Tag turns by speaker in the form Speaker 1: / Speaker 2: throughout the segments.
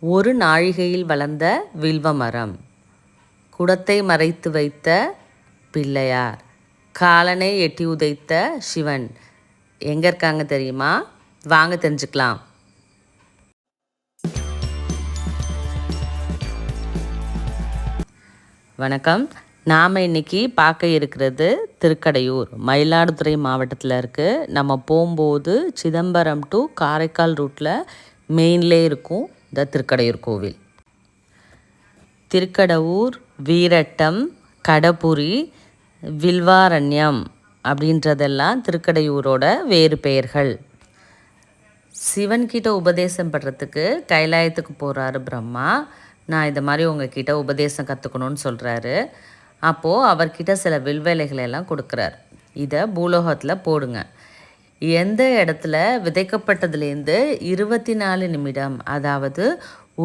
Speaker 1: ஒரு நாழிகையில் வளர்ந்த வில்வ மரம், குடத்தை மறைத்து வைத்த பிள்ளையார், காலனை எட்டி உதைத்த சிவன் எங்கே இருக்காங்க தெரியுமா? வாங்க தெரிஞ்சுக்கலாம். வணக்கம். நாம் இன்றைக்கி பார்க்க இருக்கிறது திருக்கடையூர், மயிலாடுதுறை மாவட்டத்தில் இருக்குது. நம்ம போகும்போது சிதம்பரம் டு காரைக்கால் ரூட்டில் மெயின்லே இருக்கும் இந்த திருக்கடையூர் கோவில். திருக்கடவுர், வீரட்டம், கடப்புரி, வில்வாரண்யம் அப்படின்றதெல்லாம் திருக்கடையூரோட வேறு பெயர்கள். சிவன்கிட்ட உபதேசம் பண்ணுறதுக்கு கைலாயத்துக்கு போகிறாரு பிரம்மா. நான் இந்த மாதிரி உங்ககிட்ட உபதேசம் கற்றுக்கணும்னு சொல்கிறாரு. அப்போது அவர்கிட்ட சில வில்வேலைகளெல்லாம் கொடுக்குறார். இதை பூலோகத்தில் போடுங்க. எந்த இடத்துல விதைக்கப்பட்டதுலேருந்து 24 நிமிடம், அதாவது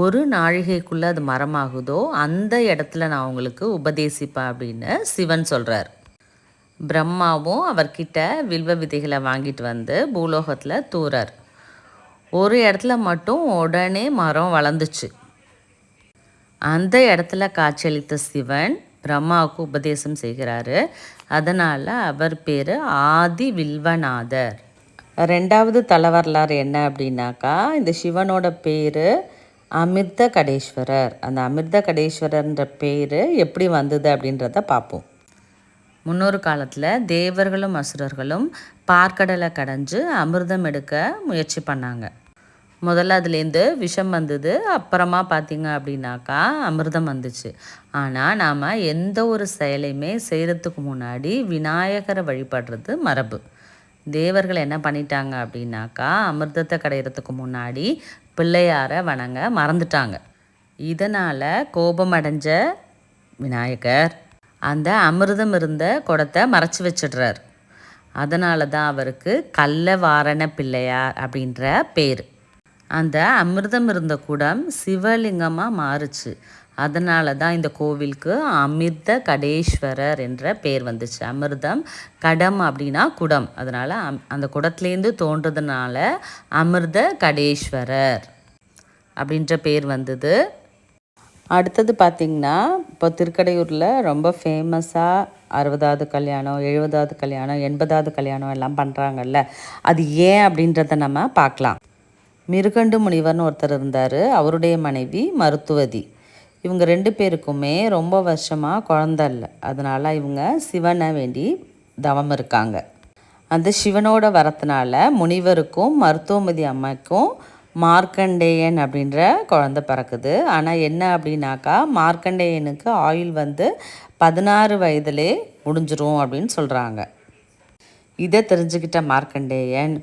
Speaker 1: ஒரு நாழிகைக்குள்ளே அது மரமாகுதோ அந்த இடத்துல நான் உங்களுக்கு உபதேசிப்பேன் அப்படின்னு சிவன் சொல்கிறார். பிரம்மாவும் அவர்கிட்ட வில்வ விதைகளை வாங்கிட்டு வந்து பூலோகத்தில் தூறார். ஒரு இடத்துல மட்டும் உடனே மரம் வளர்ந்துச்சு. அந்த இடத்துல காட்சியளித்த சிவன் பிரம்மாவுக்கு உபதேசம் செய்கிறாரு. அதனால் அவர் பேர் ஆதி வில்வநாதர். ரெண்டாவது தலைவரலாறு என்ன அப்படின்னாக்கா, இந்த சிவனோட பேர் அமிர்த கடேஸ்வரர். அந்த அமிர்த கடேஸ்வரர்ன்ற பேர் எப்படி வந்தது அப்படின்றத பார்ப்போம். முன்னொரு காலத்தில் தேவர்களும் அசுரர்களும் பார்க்கடலை கடைஞ்சு அமிர்தம் எடுக்க முயற்சி பண்ணாங்க. முதல்ல அதுலேருந்து விஷம் வந்தது. அப்புறமா பார்த்திங்க அப்படின்னாக்கா அமிர்தம் வந்துச்சு. ஆனால் நாம் எந்த ஒரு செயலையுமே செய்கிறதுக்கு முன்னாடி விநாயகரை வழிபடுறது மரபு. தேவர்கள் என்ன பண்ணிட்டாங்க அப்படின்னாக்கா அமிர்தத்தை கடையிறதுக்கு முன்னாடி பிள்ளையாரை வணங்க மறந்துட்டாங்க. இதனால் கோபமடைஞ்ச விநாயகர் அந்த அமிர்தம் இருந்த குடத்தை மறைச்சி வச்சிடுறார். அதனால தான் அவருக்கு கள்ளவாரண பிள்ளையார் அப்படின்ற பேர். அந்த அமிர்தம் இருந்த குடம் சிவலிங்கமாக மாறுச்சு. அதனால தான் இந்த கோவிலுக்கு அமிர்த கடேஸ்வரர் என்ற பேர் வந்துச்சு. அமிர்தம், கடம் அப்படின்னா குடம். அதனால் அந்த குடத்துலேருந்து தோன்றதுனால அமிர்த கடேஸ்வரர் அப்படின்ற பேர் வந்தது. அடுத்தது பார்த்திங்கன்னா, இப்போ திருக்கடையூரில் ரொம்ப ஃபேமஸாக 60வது கல்யாணம், 70வது கல்யாணம், 80வது கல்யாணம் எல்லாம் பண்ணுறாங்கல்ல. அது ஏன் அப்படின்றத நம்ம பார்க்கலாம். மிருகண்டு முனிவர்னு ஒருத்தர் இருந்தார். அவருடைய மனைவி மருத்துவதி. இவங்க 2 பேருக்குமே ரொம்ப வருஷமாக குழந்த இல்லை. அதனால் இவங்க சிவனை வேண்டி தவம் இருக்காங்க. அந்த சிவனோட வரத்தினால முனிவருக்கும் மருத்துவமதி அம்மாக்கும் மார்க்கண்டேயன் அப்படின்ற குழந்தை பிறக்குது. ஆனால் என்ன அப்படின்னாக்கா, மார்க்கண்டேயனுக்கு ஆயுள் 16 வயதிலே முடிஞ்சிரும் அப்படின்னு சொல்கிறாங்க. இதை தெரிஞ்சுக்கிட்ட மார்க்கண்டேயன்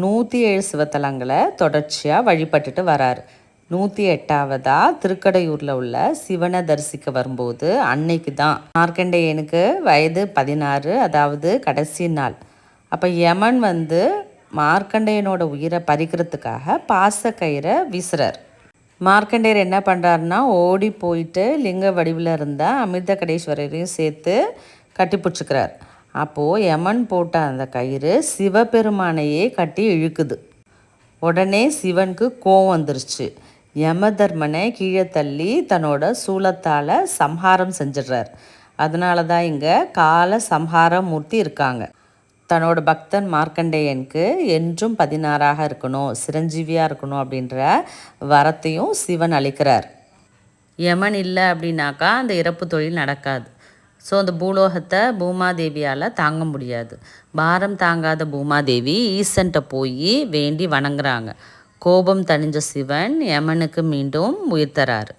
Speaker 1: 107 சிவத்தலங்களை தொடர்ச்சியாக வழிபட்டுட்டு வராரு. 108வதாக திருக்கடையூரில் உள்ள சிவனை தரிசிக்க வரும்போது அன்னைக்கு தான் மார்க்கண்டேயனுக்கு வயது 16, அதாவது கடைசி நாள். அப்போ யமன் மார்க்கண்டேயனோட உயிரை பறிக்கிறதுக்காக பாசக்கயிறை வீசுறார். மார்க்கண்டேயர் என்ன பண்ணுறாருன்னா, ஓடி போயிட்டு லிங்க வடிவில் இருந்த அமிர்த கடேஸ்வரரையும் சேர்த்து கட்டி பிடிச்சிக்கிறார். அப்போது யமன் போட்ட அந்த கயிறு சிவபெருமானையே கட்டி இழுக்குது. உடனே சிவனுக்கு கோவம் வந்துருச்சு. யமதர்மனை கீழே தள்ளி தன்னோட சூலத்தால் சம்ஹாரம் செஞ்சிடுறார். அதனால தான் இங்கே கால சம்ஹார மூர்த்தி இருக்காங்க. தன்னோட பக்தன் மார்க்கண்டேயனுக்கு என்றும் 16ஆக இருக்கணும், சிரஞ்சீவியாக இருக்கணும் அப்படின்ற வரத்தையும் சிவன் அளிக்கிறார். யமன் இல்லை அப்படின்னாக்கா அந்த இறப்பு தொழில் நடக்காது. ஸோ அந்த பூலோகத்தை பூமாதேவியால் தாங்க முடியாது. பாரம் தாங்காத பூமாதேவி ஈசன்ட்ட போய் வேண்டி வணங்குறாங்க. கோபம் தணிஞ்ச சிவன் யமனுக்கு மீண்டும் உயிர் தராரு.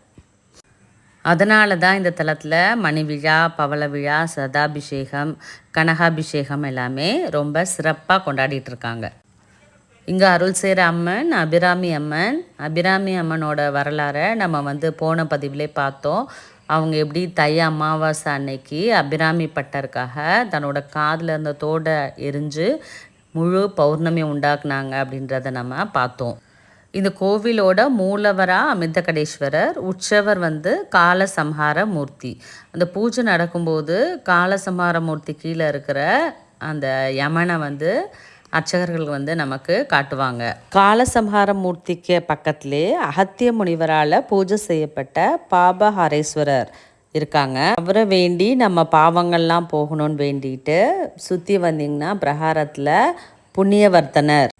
Speaker 1: அதனால தான் இந்த தலத்தில் மணி விழா, பவள விழா, சதாபிஷேகம், கனகாபிஷேகம் எல்லாமே ரொம்ப சிறப்பாக கொண்டாடிட்டுருக்காங்க. இங்கே அருள் செய்கிற அம்மன் அபிராமி அம்மன். அபிராமி அம்மனோட வரலாறை நம்ம போன பதிவிலே பார்த்தோம். அவங்க எப்படி தை அமாவாசை அன்னைக்கு அபிராமி பட்டருக்காக தன்னோட காதில் இருந்த தோடை எரிஞ்சு முழு பௌர்ணமி உண்டாக்குனாங்க அப்படின்றத நம்ம பார்த்தோம். இந்த கோவிலோட மூலவராக அமிர்த கடேஸ்வரர், உற்சவர் காலசம்ஹார மூர்த்தி. அந்த பூஜை நடக்கும்போது காலசம்ஹார மூர்த்தி கீழே இருக்கிற அந்த யமனை அர்ச்சகர்கள் நமக்கு காட்டுவாங்க. காலசம்ஹார மூர்த்திக்கு பக்கத்திலே அகத்திய முனிவரால் பூஜை செய்யப்பட்ட பாபஹாரேஸ்வரர் இருக்காங்க. அவரை வேண்டி நம்ம பாவங்கள்லாம் போகணும்னு வேண்டிட்டு சுற்றி வந்தீங்கன்னா பிரகாரத்தில் புண்ணியவர்த்தனர்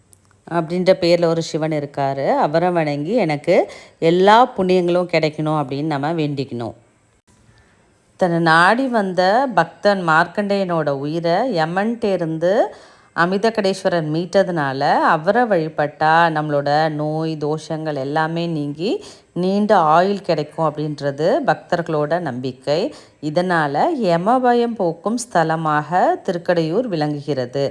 Speaker 1: அப்படின்ற பேரில் ஒரு சிவன் இருக்கார். அவரை வணங்கி எனக்கு எல்லா புண்ணியங்களும் கிடைக்கணும் அப்படின்னு நம்ம வேண்டிக்கணும். தன்னை நாடி வந்த பக்தன் மார்க்கண்டேயனோட உயிரை யமன்ட்டேருந்து அமிர்தகடேஸ்வரன் மீட்டதுனால அவரை வழிபட்டால் நம்மளோட நோய் தோஷங்கள் எல்லாமே நீங்கி நீண்ட ஆயுள் கிடைக்கும் அப்படின்றது பக்தர்களோட நம்பிக்கை. இதனால் யமபயம் போக்கும் ஸ்தலமாக திருக்கடையூர் விளங்குகிறது.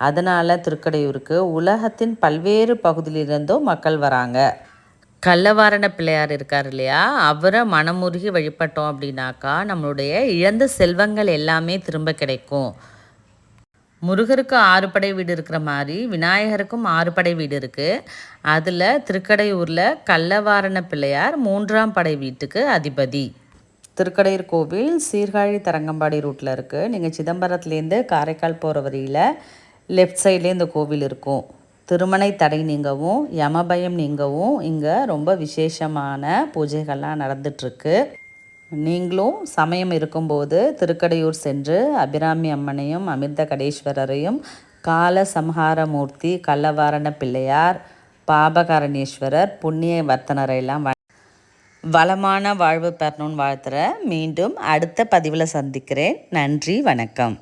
Speaker 1: அதனால் திருக்கடையூருக்கு உலகத்தின் பல்வேறு பகுதியிலிருந்தும் மக்கள் வராங்க. கள்ளவாரண பிள்ளையார் இருக்கார் இல்லையா, அவரை மனமுருகி வழிபட்டோம் அப்படின்னாக்கா நம்மளுடைய இழந்த செல்வங்கள் எல்லாமே திரும்ப கிடைக்கும். முருகருக்கு 6 படை வீடு இருக்கிற மாதிரி விநாயகருக்கும் 6 படை வீடு இருக்குது. அதில் திருக்கடையூரில் கள்ளவாரண பிள்ளையார் 3ஆம் படை வீட்டுக்கு அதிபதி. திருக்கடையூர் கோவில் சீர்காழி தரங்கம்பாடி ரூட்டில் இருக்குது. நீங்கள் சிதம்பரத்துலேருந்து காரைக்கால் போகிற வழியில் லெஃப்ட் சைட்லேயே இந்த கோவில் இருக்கும். திருமணை தடை நீங்கவும் யமபயம் நீங்கவும் இங்கே ரொம்ப விசேஷமான பூஜைகள்லாம் நடந்துட்டுருக்கு. நீங்களும் சமயம் இருக்கும்போது திருக்கடையூர் சென்று அபிராமி அம்மனையும் அமிர்தகடேஸ்வரரையும் கால சம்ஹாரமூர்த்தி கள்ளவாரண பிள்ளையார் பாபகாரணேஸ்வரர் புண்ணிய வர்த்தனரையெல்லாம் வளமான வாழ்வு பெறணும்னு வாழ்த்துறேன். மீண்டும் அடுத்த பதிவில் சந்திக்கிறேன். நன்றி, வணக்கம்.